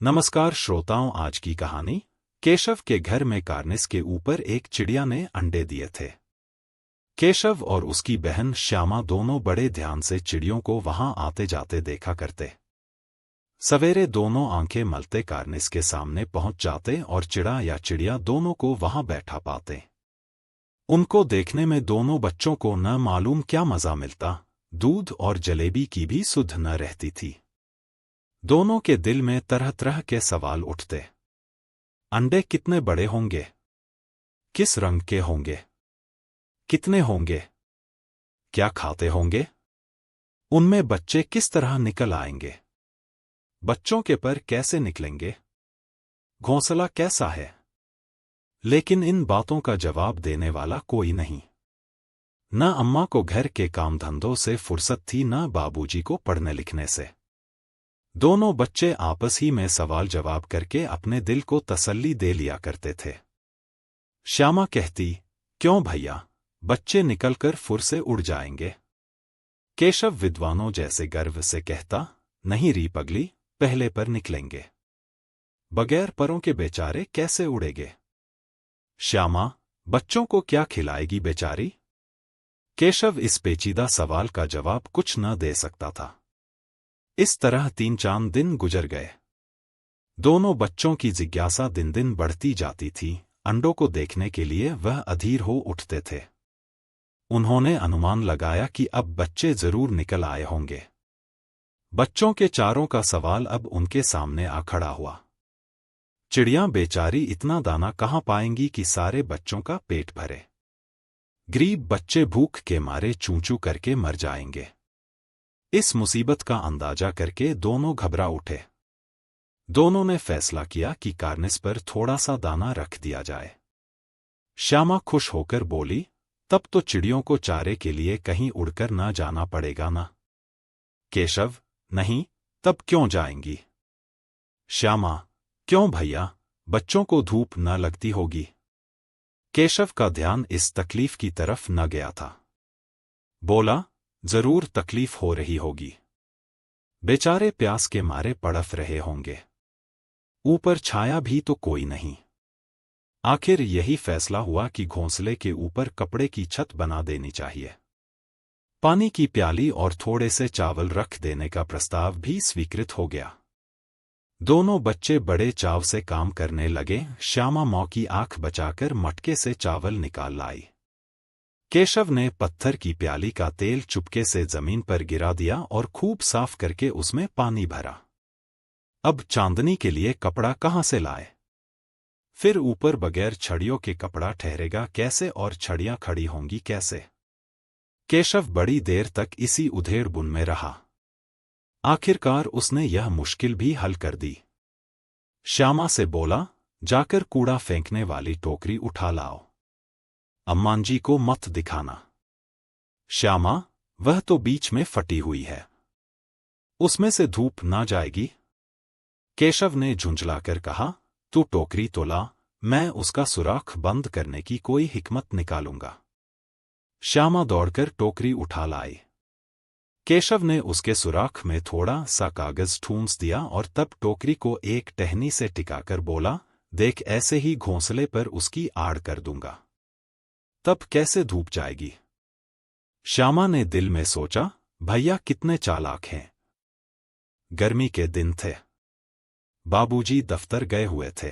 नमस्कार श्रोताओं, आज की कहानी। केशव के घर में कार्निस के ऊपर एक चिड़िया ने अंडे दिए थे। केशव और उसकी बहन श्यामा दोनों बड़े ध्यान से चिड़ियों को वहां आते जाते देखा करते। सवेरे दोनों आंखें मलते कार्निस के सामने पहुंच जाते और चिड़ा या चिड़िया दोनों को वहां बैठा पाते। उनको देखने में दोनों बच्चों को न मालूम क्या मजा मिलता, दूध और जलेबी की भी सुध न रहती थी। दोनों के दिल में तरह तरह के सवाल उठते। अंडे कितने बड़े होंगे? किस रंग के होंगे? कितने होंगे? क्या खाते होंगे? उनमें बच्चे किस तरह निकल आएंगे? बच्चों के पर कैसे निकलेंगे? घोंसला कैसा है? लेकिन इन बातों का जवाब देने वाला कोई नहीं। न अम्मा को घर के काम धंधों से फुर्सत थी, न बाबूजी को पढ़ने लिखने से। दोनों बच्चे आपस ही में सवाल जवाब करके अपने दिल को तसल्ली दे लिया करते थे। श्यामा कहती, क्यों भैया, बच्चे निकलकर फुर से उड़ जाएंगे। केशव विद्वानों जैसे गर्व से कहता, नहीं री पगली, पहले पर निकलेंगे। बगैर परों के बेचारे कैसे उड़ेंगे? श्यामा, बच्चों को क्या खिलाएगी बेचारी? केशव इस पेचीदा सवाल का जवाब कुछ न दे सकता था। इस तरह 3-4 दिन गुजर गए। दोनों बच्चों की जिज्ञासा दिन दिन बढ़ती जाती थी। अंडों को देखने के लिए वह अधीर हो उठते थे। उन्होंने अनुमान लगाया कि अब बच्चे जरूर निकल आए होंगे। बच्चों के चारों का सवाल अब उनके सामने आ खड़ा हुआ। चिड़िया बेचारी इतना दाना कहाँ पाएंगी कि सारे बच्चों का पेट भरे? गरीब बच्चे भूख के मारे चूं चूं करके मर जाएंगे। इस मुसीबत का अंदाजा करके दोनों घबरा उठे। दोनों ने फैसला किया कि कार्निस पर थोड़ा सा दाना रख दिया जाए। श्यामा खुश होकर बोली, तब तो चिड़ियों को चारे के लिए कहीं उड़कर ना जाना पड़ेगा ना। केशव, नहीं, तब क्यों जाएंगी? श्यामा, क्यों भैया, बच्चों को धूप न लगती होगी? केशव का ध्यान इस तकलीफ की तरफ न गया था। बोला, जरूर तकलीफ हो रही होगी। बेचारे प्यास के मारे तड़फ रहे होंगे। ऊपर छाया भी तो कोई नहीं। आखिर यही फैसला हुआ कि घोंसले के ऊपर कपड़े की छत बना देनी चाहिए। पानी की प्याली और थोड़े से चावल रख देने का प्रस्ताव भी स्वीकृत हो गया। दोनों बच्चे बड़े चाव से काम करने लगे। श्यामा माँ की आंख बचाकर मटके से चावल निकाल लाई। केशव ने पत्थर की प्याली का तेल चुपके से जमीन पर गिरा दिया और खूब साफ करके उसमें पानी भरा। अब चांदनी के लिए कपड़ा कहाँ से लाए? फिर ऊपर बगैर छड़ियों के कपड़ा ठहरेगा कैसे और छड़ियां खड़ी होंगी कैसे? केशव बड़ी देर तक इसी उधेड़-बुन में रहा। आखिरकार उसने यह मुश्किल भी हल कर दी। श्यामा से बोला, जाकर कूड़ा फेंकने वाली टोकरी उठा लाओ। अम्मांजी को मत दिखाना। श्यामा, वह तो बीच में फटी हुई है, उसमें से धूप ना जाएगी। केशव ने झुंझलाकर कहा, तू टोकरी तो ला, मैं उसका सुराख बंद करने की कोई हिकमत निकालूंगा। श्यामा दौड़कर टोकरी उठा लाई। केशव ने उसके सुराख में थोड़ा सा कागज ठूंस दिया और तब टोकरी को एक टहनी से टिकाकर बोला, देख, ऐसे ही घोंसले पर उसकी आड़ कर दूंगा, तब कैसे धूप जाएगी? श्यामा ने दिल में सोचा, भैया कितने चालाक हैं। गर्मी के दिन थे। बाबूजी दफ्तर गए हुए थे।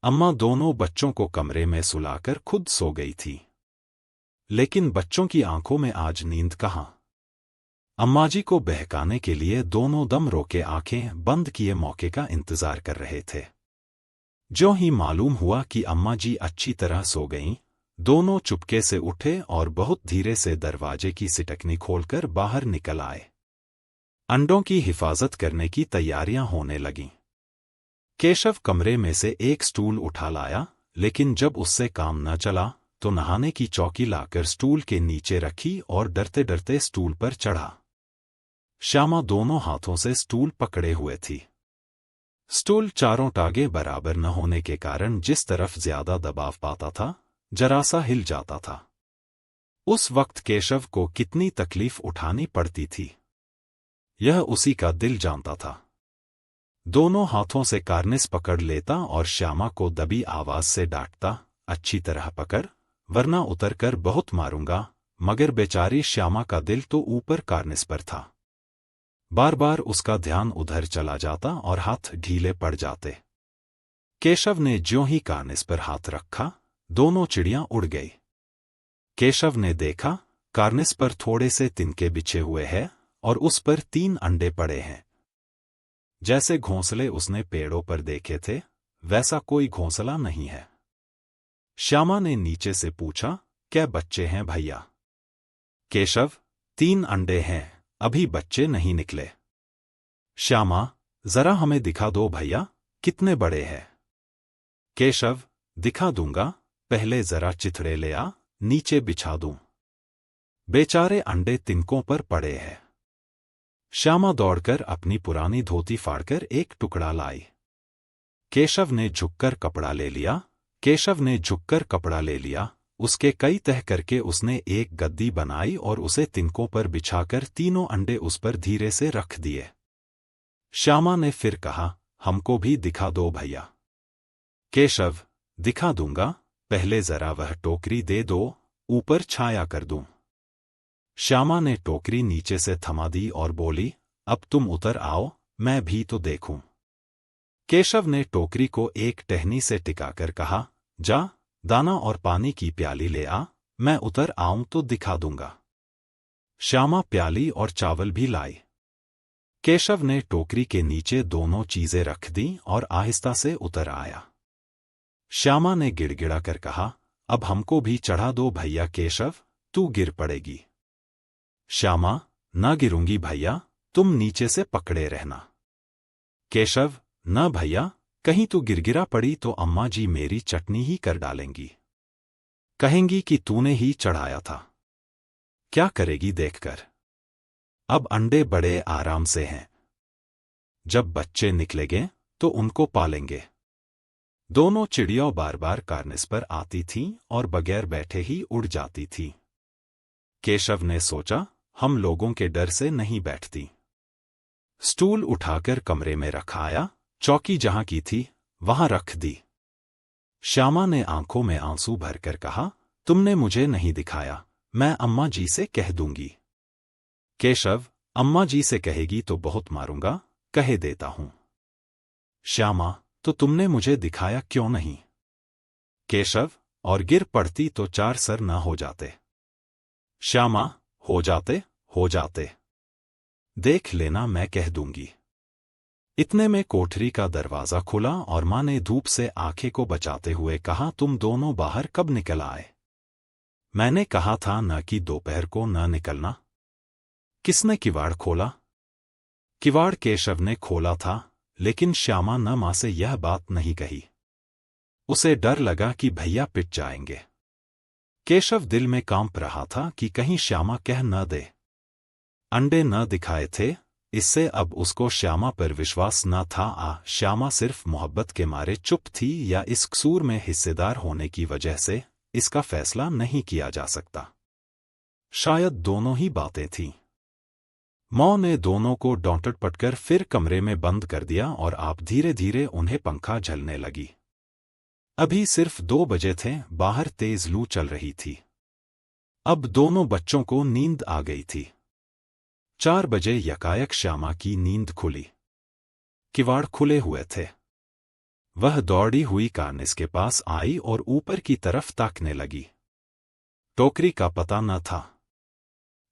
अम्मा दोनों बच्चों को कमरे में सुलाकर खुद सो गई थी। लेकिन बच्चों की आंखों में आज नींद कहाँ? अम्माजी को बहकाने के लिए दोनों दम रोके आंखें बंद किए मौके का इंतजार कर रहे थे। जो ही मालूम हुआ कि अम्माजी अच्छी तरह सो गईं, दोनों चुपके से उठे और बहुत धीरे से दरवाजे की सिटकनी खोलकर बाहर निकल आए। अंडों की हिफाजत करने की तैयारियां होने लगीं। केशव कमरे में से एक स्टूल उठा लाया, लेकिन जब उससे काम न चला तो नहाने की चौकी लाकर स्टूल के नीचे रखी और डरते डरते स्टूल पर चढ़ा। श्यामा दोनों हाथों से स्टूल पकड़े हुए थी। स्टूल चारों टागे बराबर न होने के कारण जिस तरफ ज्यादा दबाव पाता था, जरा सा हिल जाता था। उस वक्त केशव को कितनी तकलीफ उठानी पड़ती थी, यह उसी का दिल जानता था। दोनों हाथों से कार्निस पकड़ लेता और श्यामा को दबी आवाज से डांटता, अच्छी तरह पकड़, वरना उतर कर बहुत मारूंगा। मगर बेचारी श्यामा का दिल तो ऊपर कार्निस पर था। बार बार उसका ध्यान उधर चला जाता और हाथ ढीले पड़ जाते। केशव ने ज्यों ही कार्निस पर हाथ रखा, दोनों चिड़ियां उड़ गई। केशव ने देखा, कार्निस पर थोड़े से तिनके बिछे हुए हैं और उस पर 3 अंडे पड़े हैं। जैसे घोंसले उसने पेड़ों पर देखे थे, वैसा कोई घोंसला नहीं है। श्यामा ने नीचे से पूछा, क्या बच्चे हैं भैया? केशव, 3 अंडे हैं, अभी बच्चे नहीं निकले। श्यामा, जरा हमें दिखा दो भैया, कितने बड़े हैं? केशव, दिखा दूंगा, पहले जरा चिथड़े ले आ, नीचे बिछा दूं। बेचारे अंडे तिनकों पर पड़े हैं। श्यामा दौड़कर अपनी पुरानी धोती फाड़कर एक टुकड़ा लाई। केशव ने झुककर कपड़ा ले लिया। केशव ने झुककर कपड़ा ले लिया, उसके कई तह करके उसने एक गद्दी बनाई और उसे तिनकों पर बिछाकर तीनों अंडे उस पर धीरे से रख दिए। श्यामा ने फिर कहा, हमको भी दिखा दो भैया। केशव, दिखा दूंगा, पहले जरा वह टोकरी दे दो, ऊपर छाया कर दूं। श्यामा ने टोकरी नीचे से थमा दी और बोली, अब तुम उतर आओ, मैं भी तो देखूं। केशव ने टोकरी को एक टहनी से टिकाकर कहा, जा, दाना और पानी की प्याली ले आ, मैं उतर आऊं तो दिखा दूंगा। श्यामा प्याली और चावल भी लाई। केशव ने टोकरी के नीचे दोनों चीजें रख दी और आहिस्ता से उतर आया। श्यामा ने गिड़गिड़ा कर कहा, अब हमको भी चढ़ा दो भैया। केशव, तू गिर पड़ेगी। श्यामा, ना गिरूंगी भैया, तुम नीचे से पकड़े रहना। केशव, ना भैया, कहीं तू गिरगिरा पड़ी तो अम्मा जी मेरी चटनी ही कर डालेंगी, कहेंगी कि तूने ही चढ़ाया था। क्या करेगी देखकर। अब अंडे बड़े आराम से हैं, जब बच्चे निकलेंगे तो उनको पालेंगे। दोनों चिड़िया बार बार कार्निस पर आती थीं और बगैर बैठे ही उड़ जाती थीं। केशव ने सोचा, हम लोगों के डर से नहीं बैठती। स्टूल उठाकर कमरे में रखाया, चौकी जहां की थी वहां रख दी। श्यामा ने आंखों में आंसू भरकर कहा, तुमने मुझे नहीं दिखाया, मैं अम्मा जी से कह दूंगी। केशव, अम्मा जी से कहेगी तो बहुत मारूंगा, कहे देता हूं। श्यामा, तो तुमने मुझे दिखाया क्यों नहीं? केशव, और गिर पड़ती तो 4 सर न हो जाते। श्यामा, हो जाते। देख लेना, मैं कह दूंगी। इतने में कोठरी का दरवाजा खुला और मां ने धूप से आंखें को बचाते हुए कहा, तुम दोनों बाहर कब निकल आए? मैंने कहा था न कि दोपहर को न निकलना। किसने किवाड़ खोला? किवाड़ केशव ने खोला था, लेकिन श्यामा न मां से यह बात नहीं कही। उसे डर लगा कि भैया पिट जाएंगे। केशव दिल में कांप रहा था कि कहीं श्यामा कह न दे। अंडे न दिखाए थे, इससे अब उसको श्यामा पर विश्वास न था। श्यामा सिर्फ मोहब्बत के मारे चुप थी या इस कसूर में हिस्सेदार होने की वजह से, इसका फैसला नहीं किया जा सकता। शायद दोनों ही बातें थीं। मां ने दोनों को डांट पटकर फिर कमरे में बंद कर दिया और आप धीरे धीरे उन्हें पंखा झलने लगी। अभी सिर्फ 2 बजे थे, बाहर तेज लू चल रही थी। अब दोनों बच्चों को नींद आ गई थी। 4 बजे यकायक श्यामा की नींद खुली। किवाड़ खुले हुए थे। वह दौड़ी हुई कार्निस के पास आई और ऊपर की तरफ ताकने लगी। टोकरी का पता न था।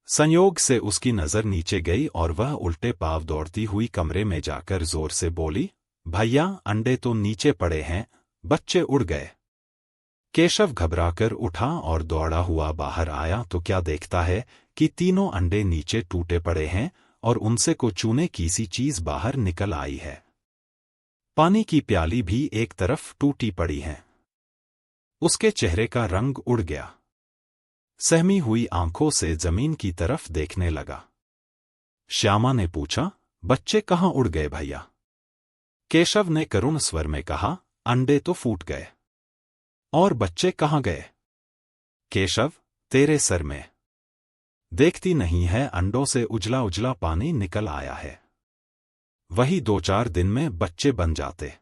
संयोग से उसकी नजर नीचे गई और वह उल्टे पांव दौड़ती हुई कमरे में जाकर जोर से बोली, भैया, अंडे तो नीचे पड़े हैं, बच्चे उड़ गए। केशव घबराकर उठा और दौड़ा हुआ बाहर आया तो क्या देखता है कि तीनों अंडे नीचे टूटे पड़े हैं और उनसे को चूने की सी चीज बाहर निकल आई है। पानी की प्याली भी एक तरफ टूटी पड़ी है। उसके चेहरे का रंग उड़ गया। सहमी हुई आंखों से जमीन की तरफ देखने लगा। श्यामा ने पूछा, बच्चे कहाँ उड़ गए भैया? केशव ने करुण स्वर में कहा, अंडे तो फूट गए। और बच्चे कहाँ गए? केशव, तेरे सर में। देखती नहीं है, अंडों से उजला उजला पानी निकल आया है। वही 2-4 दिन में बच्चे बन जाते।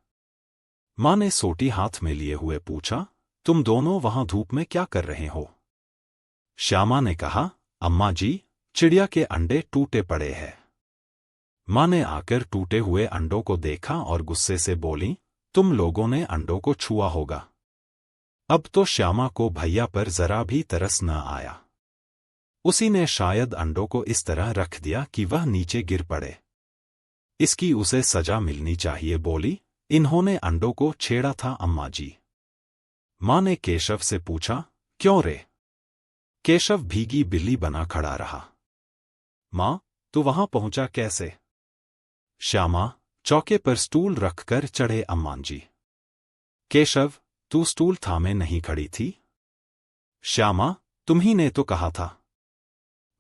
माँ ने सोटी हाथ में लिए हुए पूछा, तुम दोनों वहां धूप में क्या कर रहे हो? श्यामा ने कहा, अम्मा जी, चिड़िया के अंडे टूटे पड़े हैं। माँ ने आकर टूटे हुए अंडों को देखा और गुस्से से बोली, तुम लोगों ने अंडों को छुआ होगा। अब तो श्यामा को भैया पर जरा भी तरस न आया। उसी ने शायद अंडों को इस तरह रख दिया कि वह नीचे गिर पड़े। इसकी उसे सजा मिलनी चाहिए, बोली, इन्होंने अंडों को छेड़ा था अम्मा जी। माँ ने केशव से पूछा, क्यों रे? केशव भीगी बिल्ली बना खड़ा रहा। माँ, तू वहां पहुंचा कैसे? श्यामा, चौके पर स्टूल रखकर चढ़े अम्मा जी। केशव, तू स्टूल थामे नहीं खड़ी थी? श्यामा, तुम्ही ने तो कहा था।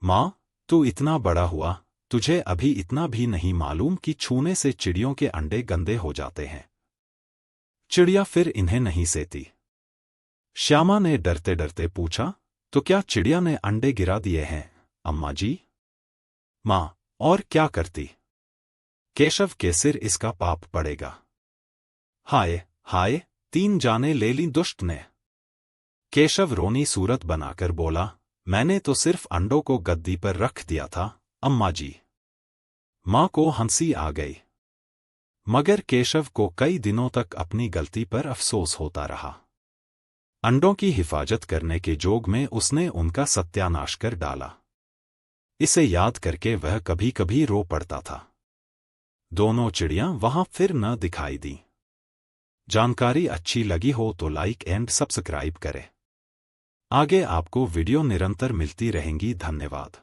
माँ, तू इतना बड़ा हुआ, तुझे अभी इतना भी नहीं मालूम कि छूने से चिड़ियों के अंडे गंदे हो जाते हैं। चिड़िया फिर इन्हें नहीं सेती। श्यामा ने डरते डरते पूछा, तो क्या चिड़िया ने अंडे गिरा दिए हैं, अम्मा जी? माँ, और क्या करती? केशव के सिर इसका पाप पड़ेगा। हाय हाय, 3 जाने ले ली दुष्ट ने। केशव रोनी सूरत बनाकर बोला, मैंने तो सिर्फ अंडों को गद्दी पर रख दिया था, अम्मा जी। माँ को हंसी आ गई, मगर केशव को कई दिनों तक अपनी गलती पर अफसोस होता रहा। अंडों की हिफाजत करने के जोग में उसने उनका सत्यानाश कर डाला। इसे याद करके वह कभी कभी रो पड़ता था। दोनों चिड़ियां वहां फिर न दिखाई दी। जानकारी अच्छी लगी हो तो लाइक एंड सब्सक्राइब करें। आगे आपको वीडियो निरंतर मिलती रहेंगी। धन्यवाद।